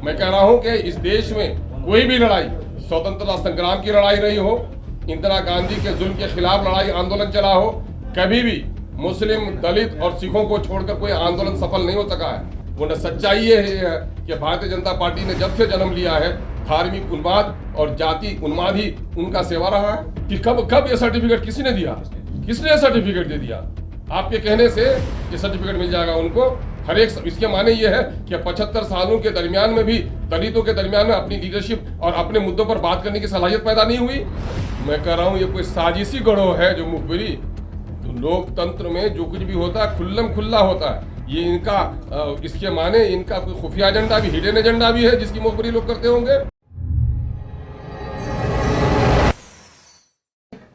मैं कह रहा हूं कि इस देश में कोई भी लड़ाई स्वतंत्रता संग्राम की लड़ाई नहीं हो, इंदिरा गांधी के जुल्म के खिलाफ लड़ाई आंदोलन चला हो, कभी भी मुस्लिम, दलित और सिखों को छोड़कर कोई आंदोलन सफल नहीं हो सका है। वो सच्चाई ये है कि भारतीय जनता पार्टी ने जब से जन्म लिया है, धार्मिक उन्माद और जाति उन्माद ही उनका सेवा रहा है। कि कब ये सर्टिफिकेट किसने दिया? किसने सर्टिफिकेट दे दिया? आपके कहने से ये सर्टिफिकेट मिल जाएगा उनको। हर एक इसके माने ये है कि 75 सालों के दरमियान में भी दलितों के दरमियान में अपनी लीडरशिप और अपने मुद्दों पर बात करने की सलाहियत पैदा नहीं हुई। मैं कह रहा हूँ ये कोई साजिशी गढ़ो है जो मुखबिरी। तो लोकतंत्र में जो कुछ भी होता है खुल्लम खुल्ला होता है। ये इनका इसके माने इनका कोई खुफिया एजेंडा भी, हिडन एजेंडा भी है जिसकी मुखबिरी लोग करते होंगे।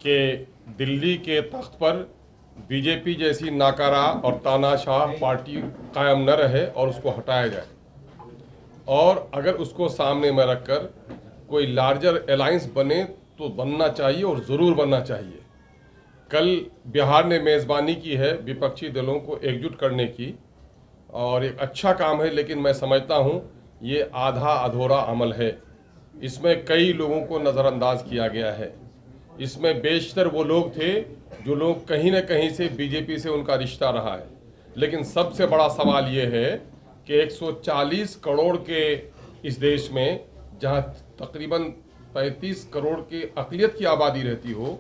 कि दिल्ली के तख्त पर बीजेपी जैसी नाकारा और तानाशाह पार्टी कायम न रहे और उसको हटाया जाए, और अगर उसको सामने में रखकर कोई लार्जर अलायंस बने तो बनना चाहिए और ज़रूर बनना चाहिए। कल बिहार ने मेज़बानी की है विपक्षी दलों को एकजुट करने की, और एक अच्छा काम है, लेकिन मैं समझता हूँ ये आधा अधूरा अमल है। इसमें कई लोगों को नज़रअंदाज किया गया है। इसमें बेशतर वो लोग थे जो लोग कहीं न कहीं से बीजेपी से उनका रिश्ता रहा है। लेकिन सबसे बड़ा सवाल ये है कि 140 करोड़ के इस देश में, जहाँ तकरीबन 35 करोड़ की अक़लियत की आबादी रहती हो,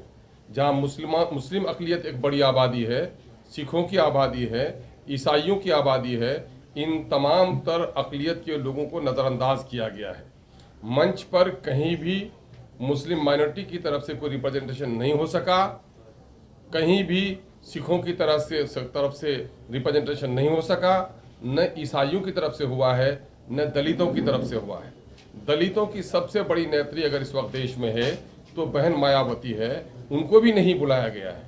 जहाँ मुस्लिम अक़लियत एक बड़ी आबादी है, सिखों की आबादी है, ईसाइयों की आबादी है, इन तमाम तर अक़लियत के लोगों को नज़रअंदाज किया गया है। मंच पर कहीं भी मुस्लिम माइनॉरिटी की तरफ से कोई रिप्रेजेंटेशन नहीं हो सका, कहीं भी सिखों की तरफ से रिप्रेजेंटेशन नहीं हो सका, न ईसाइयों की तरफ से हुआ है, न दलितों की तरफ से हुआ है। दलितों की सबसे बड़ी नेत्री अगर इस वक्त देश में है तो बहन मायावती है, उनको भी नहीं बुलाया गया है।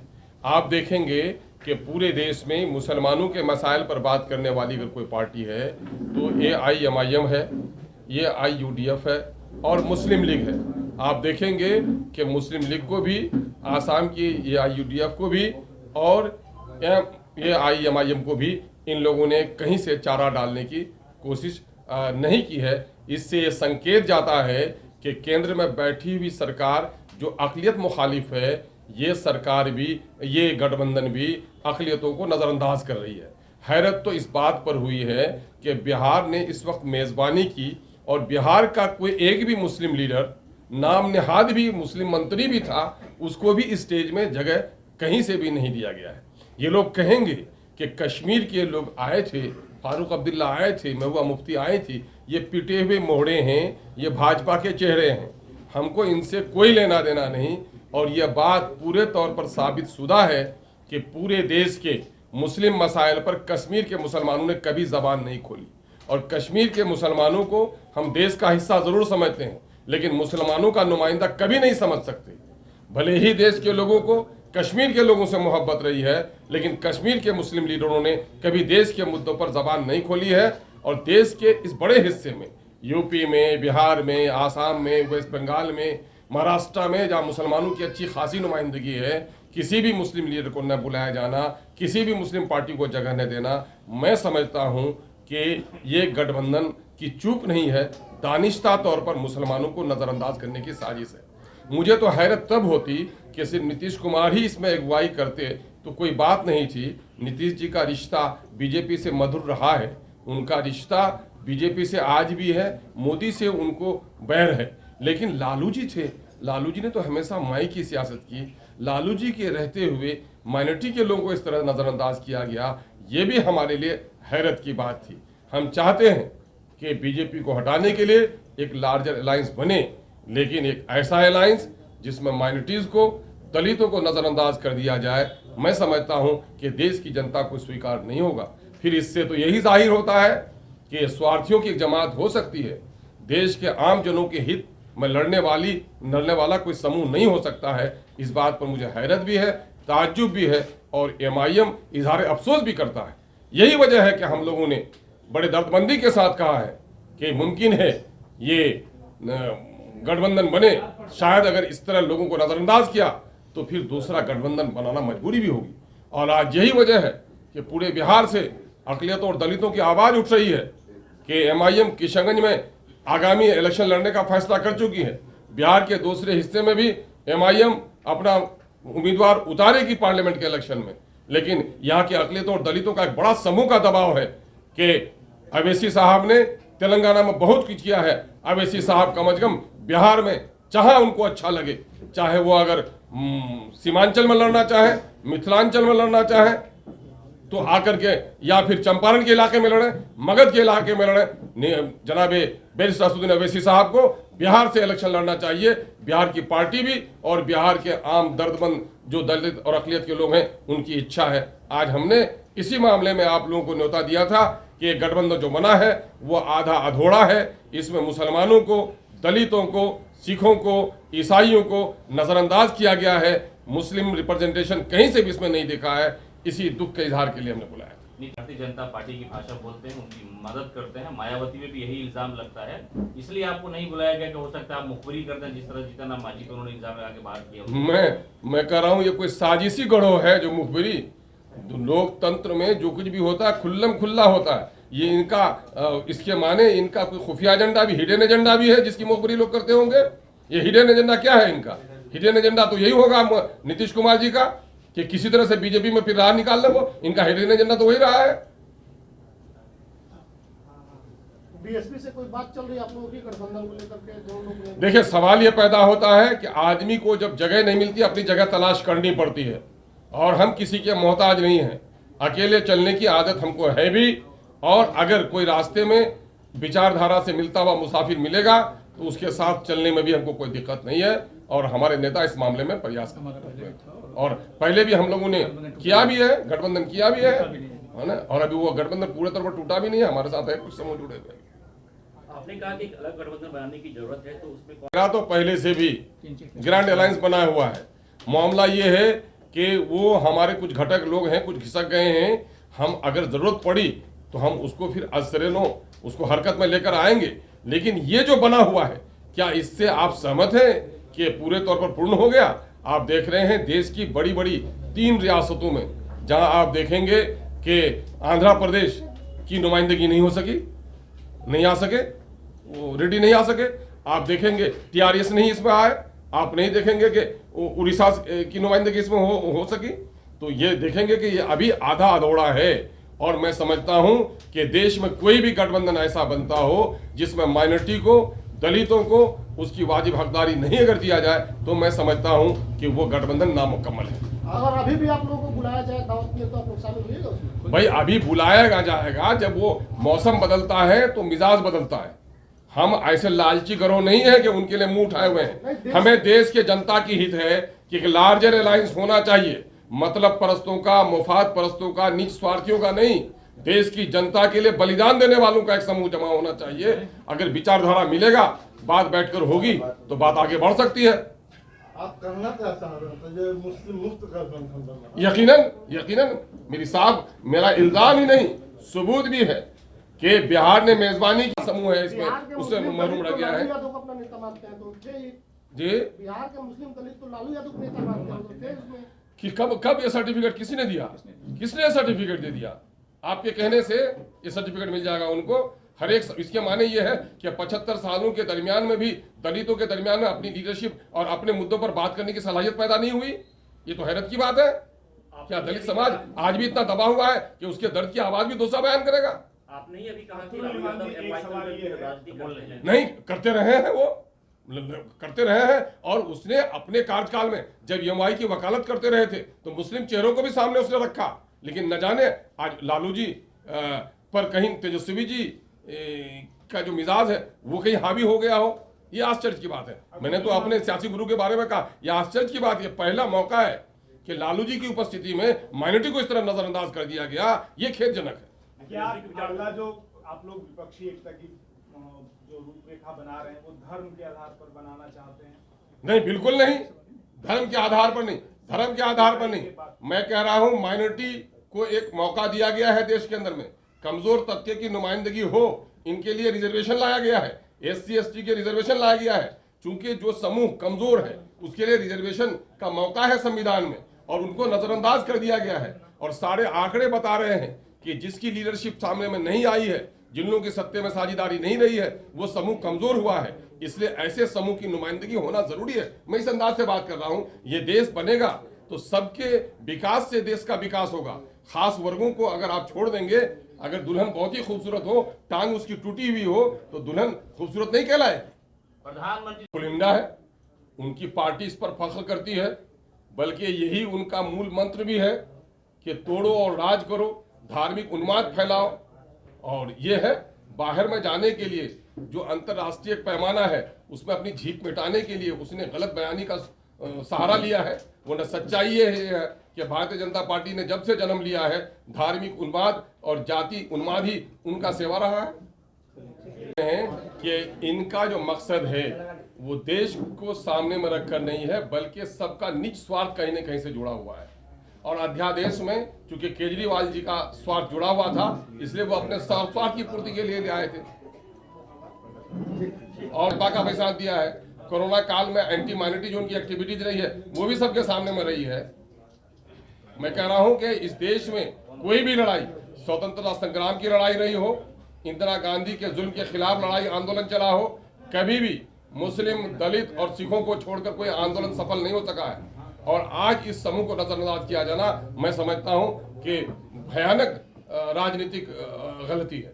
आप देखेंगे कि पूरे देश में मुसलमानों के मसाइल पर बात करने वाली अगर कोई पार्टी है तो AIMIM है, ये IUDF है और मुस्लिम लीग है। आप देखेंगे कि मुस्लिम लीग को भी, आसाम की AIUDF को भी और AIMIM को भी इन लोगों ने कहीं से चारा डालने की कोशिश नहीं की है। इससे ये संकेत जाता है कि केंद्र में बैठी हुई सरकार जो अक़लियत मुखालिफ है, ये सरकार भी, ये गठबंधन भी अक़लियतों को नज़रअंदाज कर रही है। हैरत तो इस बात पर हुई है कि बिहार ने इस वक्त मेज़बानी की और बिहार का कोई एक भी मुस्लिम लीडर, नाम निहाद भी मुस्लिम मंत्री भी था, उसको भी इस स्टेज में जगह कहीं से भी नहीं दिया गया है। ये लोग कहेंगे कि कश्मीर के लोग आए थे, फारूक अब्दुल्ला आए थे, महबूबा मुफ्ती आई थी, ये पिटे हुए मोहड़े हैं, ये भाजपा के चेहरे हैं, हमको इनसे कोई लेना देना नहीं। और यह बात पूरे तौर पर साबित शुदा है कि पूरे देश के मुस्लिम मसाइल पर कश्मीर के मुसलमानों ने कभी ज़बान नहीं खोली। और कश्मीर के मुसलमानों को हम देश का हिस्सा ज़रूर समझते हैं, लेकिन मुसलमानों का नुमाइंदा कभी नहीं समझ सकते। भले ही देश के लोगों को कश्मीर के लोगों से मोहब्बत रही है, लेकिन कश्मीर के मुस्लिम लीडरों ने कभी देश के मुद्दों पर ज़बान नहीं खोली है। और देश के इस बड़े हिस्से में, यूपी में, बिहार में, आसाम में, वेस्ट बंगाल में, महाराष्ट्र में, जहाँ मुसलमानों की अच्छी खासी नुमाइंदगी है, किसी भी मुस्लिम लीडर को न बुलाया जाना, किसी भी मुस्लिम पार्टी को जगह न देना, मैं समझता हूँ कि ये गठबंधन की चूक नहीं है, दानिश्ता तौर पर मुसलमानों को नज़रअंदाज करने की साजिश है। मुझे तो हैरत तब होती कि सिर्फ नीतीश कुमार ही इसमें अगुवाई करते तो कोई बात नहीं थी। नीतीश जी का रिश्ता बीजेपी से मधुर रहा है, उनका रिश्ता बीजेपी से आज भी है, मोदी से उनको बैर है। लेकिन लालू जी थे, लालू जी ने तो हमेशा माई की सियासत की। लालू जी के रहते हुए माइनॉरिटी के लोगों को इस तरह नज़रअंदाज किया गया, ये भी हमारे लिए हैरत की बात थी। हम चाहते हैं कि बीजेपी को हटाने के लिए एक लार्जर अलायंस बने, लेकिन एक ऐसा अलायंस जिसमें माइनॉरिटीज़ को, दलितों को नज़रअंदाज कर दिया जाए, मैं समझता हूं कि देश की जनता को स्वीकार नहीं होगा। फिर इससे तो यही जाहिर होता है कि स्वार्थियों की एक जमात हो सकती है, देश के आम जनों के हित में लड़ने वाला कोई समूह नहीं हो सकता है। इस बात पर मुझे हैरत भी है, ताज्जुब भी है और MIM इजहार अफसोस भी करता है। यही वजह है कि हम लोगों ने बड़े दर्दमंदी के साथ कहा है कि मुमकिन है ये गठबंधन बने। शायद अगर इस तरह लोगों को नज़रअंदाज किया तो फिर दूसरा गठबंधन बनाना मजबूरी भी होगी। और आज यही वजह है कि पूरे बिहार से अक़लियतों और दलितों की आवाज़ उठ रही है कि MIM किशनगंज में आगामी इलेक्शन लड़ने का फैसला कर चुकी है। बिहार के दूसरे हिस्से में भी एमआईएम अपना उम्मीदवार उतारेगी पार्लियामेंट के इलेक्शन में, लेकिन यहाँ के अकलियतों और दलितों का एक बड़ा समूह का दबाव है कि अवैसी साहब ने तेलंगाना में बहुत कुछ किया है। अवैसी साहब कम से कम बिहार में जहां उनको अच्छा लगे, चाहे वो अगर सीमांचल में लड़ना चाहे, मिथिलांचल में लड़ना चाहे तो आकर के, या फिर चंपारण के इलाके में लड़े, मगध के इलाके में लड़े, जनाब बैरिस्टर असदुद्दीन अवैसी साहब को बिहार से इलेक्शन लड़ना चाहिए। बिहार की पार्टी भी और बिहार के आम दर्दमंद जो दलित और अकलियत के लोग हैं उनकी इच्छा है। आज हमने इसी मामले में आप लोगों को न्योता दिया था कि ये गठबंधन जो बना है वो आधा अधूरा है। इसमें मुसलमानों को, दलितों को, सिखों को, ईसाइयों को नजरअंदाज किया गया है। मुस्लिम रिप्रेजेंटेशन कहीं से भी इसमें नहीं देखा है। इसी दुख के इजहार के लिए हमने बुलाया। भारतीय जनता पार्टी की भाषा बोलते हैं, उनकी मदद करते हैं, मायावती में भी यही इल्जाम लगता है, इसलिए आपको नहीं बुलाया गया कि हो सकता है आप मुखबिरी करते हैं, जिस तरह जीतन राम मांझी को उन्होंने इल्जाम लगा के बाहर किया। मैं कह रहा हूं ये कोई साजिशी गढ़ो है जो मुखबिरी। लोकतंत्र में जो कुछ भी होता है खुल्लम खुल्ला होता है। ये इनका इसके माने इनका कोई खुफिया एजेंडा भी, हिडन एजेंडा भी है जिसकी मुखबिरी लोग करते होंगे। ये हिडन एजेंडा क्या है इनका? हिडन एजेंडा तो यही होगा नीतीश कुमार जी का कि किसी तरह से बीजेपी में फिर राह निकाल ले। वो इनका हिडन एजेंडा तो वही रहा है। बीएसपी से कोई बात चल रही है आप लोगों की गठबंधन को लेकर के? दोनों लोग, देखिए, सवाल ये पैदा होता है कि आदमी को जब जगह नहीं मिलती अपनी जगह तलाश करनी पड़ती है, और हम किसी के मोहताज नहीं हैं। अकेले चलने की आदत हमको है भी, और अगर कोई रास्ते में विचारधारा से मिलता हुआ मुसाफिर मिलेगा तो उसके साथ चलने में भी हमको कोई दिक्कत नहीं है। और हमारे नेता इस मामले में प्रयास करते हैं, और पहले भी हम लोगों ने किया भी है, गठबंधन किया भी है ना। और अभी वो गठबंधन पूरे तौर पर टूटा भी नहीं है, हमारे साथ है कुछ समूह जुड़े हुए। आपने कहा कि एक अलग गठबंधन बनाने की जरूरत है, तो उसमें मेरा तो पहले से भी ग्रैंड अलायंस बना हुआ है। मामला ये है कि वो हमारे कुछ घटक लोग हैं, कुछ खिसक गए हैं। हम अगर जरूरत पड़ी तो हम उसको फिर अजसरेनो उसको हरकत में लेकर आएंगे। लेकिन ये जो बना हुआ है, क्या इससे आप सहमत हैं कि पूरे तौर पर पूर्ण हो गया? आप देख रहे हैं देश की बड़ी बड़ी 3 रियासतों में जहां आप देखेंगे कि आंध्र प्रदेश की नुमाइंदगी नहीं हो सकी, नहीं आ सके, वो रेडी नहीं आ सके। आप देखेंगे टीआरएस नहीं इसमें आए। आप नहीं देखेंगे कि उड़ीसा की नुमाइंदगी इसमें हो सकी। तो ये देखेंगे कि ये अभी आधा अधूरा है। और मैं समझता हूं कि देश में कोई भी गठबंधन ऐसा बनता हो जिसमें माइनॉरिटी को, दलितों को उसकी वाजिब हकदारी नहीं अगर दिया जाए, तो मैं समझता हूं कि वो गठबंधन नामुकम्मल है। अगर अभी भी आप लोगों को बुलाया जाए दावत में तो आप लोग शामिल होइएगा उसमें? भाई, अभी बुलाया जाएगा जब वो मौसम बदलता है तो मिजाज बदलता है। हम ऐसे लालची गिरोह नहीं है कि उनके लिए मुंह उठाए हुए हैं। हमें देश के जनता की हित है कि एक लार्जर अलायंस होना चाहिए, मतलब परस्तों का, मुफाद परस्तों का, नीच स्वार्थियों का नहीं। देश की जनता के लिए बलिदान देने वालों का एक समूह जमा होना चाहिए। अगर विचारधारा मिलेगा, बात बैठकर होगी तो बात आगे बढ़ सकती है। आप करना क्या चाह रहे हैं? जो मुस्लिम मुक्त गठबंधन बनना, यकीनन मेरी साहब, मेरा इल्जाम ही नहीं सबूत भी है कि बिहार ने मेजबानी की समूह है इसमें, उससे महरूम रह गया है। यादव को अपना नेता मानते हैं तो थे ही। जी, बिहार के मुस्लिम दलित तो लालू यादव को नेता मानते हैं तो थे उसमें। कि कब ये सर्टिफिकेट किसी ने दिया? किसने सर्टिफिकेट दे दिया? आपके कहने से ये सर्टिफिकेट मिल जाएगा उनको हर एक। इसके माने ये है कि 75 सालों के दरमियान में भी दलितों के दरमियान में अपनी लीडरशिप और अपने मुद्दों पर बात करने की सलाहियत पैदा नहीं हुई। ये तो हैरत की बात है। क्या दलित समाज आज भी इतना दबा हुआ है कि उसके दर्द की आवाज भी दूसरा बयान करेगा? आपने ही अभी कहा कि लालू यादव राजनीति कर रहे हैं। नहीं करते रहे हैं, वो करते रहे हैं। और उसने अपने कार्यकाल में जब एमवाई की वकालत करते रहे थे तो मुस्लिम चेहरों को भी सामने उसने रखा। लेकिन न जाने आज लालू जी पर कहीं तेजस्वी जी का जो मिजाज है वो कहीं हावी हो गया हो, ये आश्चर्य की बात है। मैंने तो अपने सियासी गुरु के बारे में कहा, यह आश्चर्य की बात, ये पहला मौका है कि लालू जी की उपस्थिति में माइनॉरिटी को इस तरह नजरअंदाज कर दिया गया। ये खेदजनक है। क्या अगला जो आप लोग विपक्षी एकता की जो रूपरेखा बना रहे हैं वो धर्म के आधार पर बनाना चाहते हैं? नहीं, बिल्कुल नहीं, धर्म के आधार पर नहीं, धर्म के आधार पर नहीं। मैं कह रहा हूं माइनॉरिटी को एक मौका दिया गया है देश के अंदर में, कमजोर तबके की नुमाइंदगी हो, इनके लिए रिजर्वेशन लाया गया है, SC ST के रिजर्वेशन लाया गया है। चूंकि जो समूह कमजोर है उसके लिए रिजर्वेशन का मौका है संविधान में, और उनको नजरअंदाज कर दिया गया है। और सारे आंकड़े बता रहे हैं कि जिसकी लीडरशिप सामने में नहीं आई है जिन लोगों की सत्ते में साझेदारी नहीं रही है वो समूह कमजोर हुआ है। इसलिए ऐसे समूह की नुमाइंदगी होना जरूरी है। मैं इस अंदाज से बात कर रहा हूं, ये देश बनेगा तो सबके विकास से देश का विकास होगा। खास वर्गों को अगर आप छोड़ देंगे, अगर दुल्हन बहुत ही खूबसूरत हो, टांग उसकी टूटी हुई हो, तो दुल्हन खूबसूरत नहीं कहलाएगी। प्रधानमंत्री पुलिंदा है, उनकी पार्टी इस पर फख्र करती है, बल्कि यही उनका मूल मंत्र भी है कि तोड़ो और राज करो, धार्मिक उन्माद फैलाओ। और ये है बाहर में जाने के लिए जो अंतर्राष्ट्रीय पैमाना है उसमें अपनी झीप मिटाने के लिए उसने गलत बयानी का सहारा लिया है। वो न सच्चाई ये है कि भारतीय जनता पार्टी ने जब से जन्म लिया है धार्मिक उन्माद और जाति उन्माद ही उनका सेवा रहा है। कि इनका जो मकसद है वो देश को सामने में रखकर नहीं है, बल्कि सबका निज स्वार्थ कहीं न कहीं से जुड़ा हुआ है। और अध्यादेश में चूंकि केजरीवाल जी का स्वार्थ जुड़ा हुआ था, इसलिए वो अपने स्वार्थ की पूर्ति के लिए ले आए थे और का भी साथ दिया है। कोरोना काल में एंटी माइनॉरिटी जो उनकी एक्टिविटीज रही है वो भी सबके सामने में रही है। मैं कह रहा हूं कि इस देश में कोई भी लड़ाई, स्वतंत्रता संग्राम की लड़ाई रही हो, इंदिरा गांधी के जुल्म के खिलाफ लड़ाई आंदोलन चला हो, कभी भी मुस्लिम, दलित और सिखों को छोड़कर कोई आंदोलन सफल नहीं हो सका है। और आज इस समूह को नजरअंदाज किया जाना मैं समझता हूं कि भयानक राजनीतिक गलती है।